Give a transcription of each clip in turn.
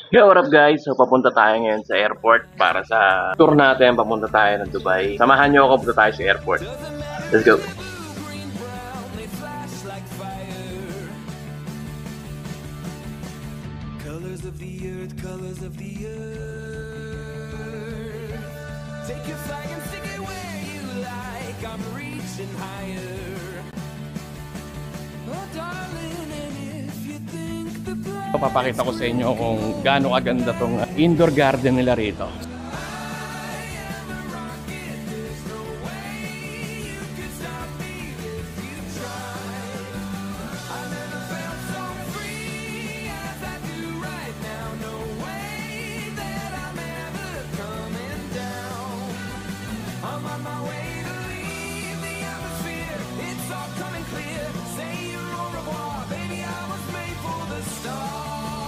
Yo, what up guys? So papunta tayo ngayon sa airport para sa tour natin. Papunta tayo ng Dubai. Samahan niyo ako, punta tayo sa airport. Let's go. Colors of the earth, colors of the earth. Take your flag and stick it where you like. I'm reaching higher. Oh darling, and if you think the Papakita ko sa inyo kung gaano kaganda tong indoor garden nila rito.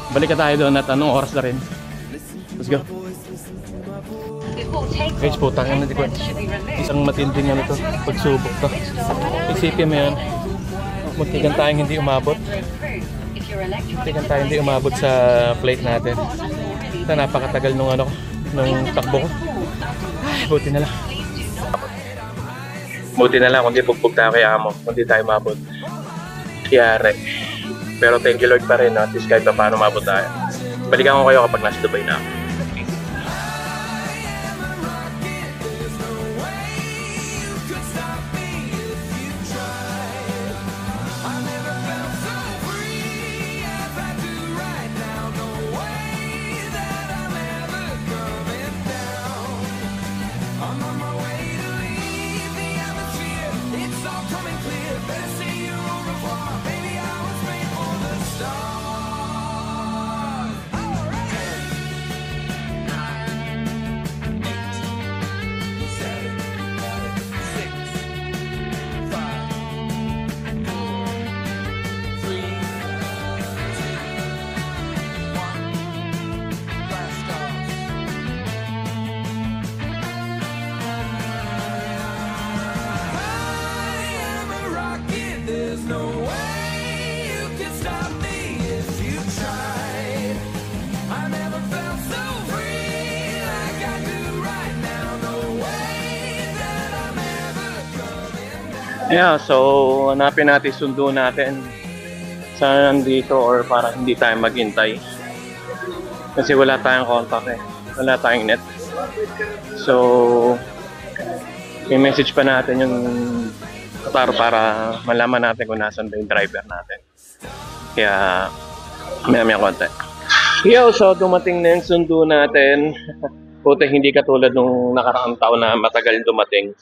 Balik ka tayo doon at anong oras na rin. Let's go. Guys, putang ina, isang matinding ano to, pagsubok to. Isipin mo yan, muntikan tayong hindi umabot. Muntikan tayong hindi umabot sa flight natin. Ito, napakatagal nung ano, nung takbo ko. Ay, buti na lang. Buti na lang, kundi bugbog tayo kay amo, kundi tayo umabot. Kiyari. Pero thank you Lord pa rin, no? At least kahit pa paano mabot tayo. Balikan ko kayo kapag nasa Dubai na ako. Yeah, so hanapin natin, sundo natin saan nandito or para hindi tayo maghintay. Kasi wala tayong contact eh. Wala tayong net. So, i-message pa natin yung Qatar para malaman natin kung nasan ba yung driver natin. Kaya, maya konti. Yo, so dumating na yung sundo natin. Puti hindi katulad nung nakaraang taon na matagal dumating.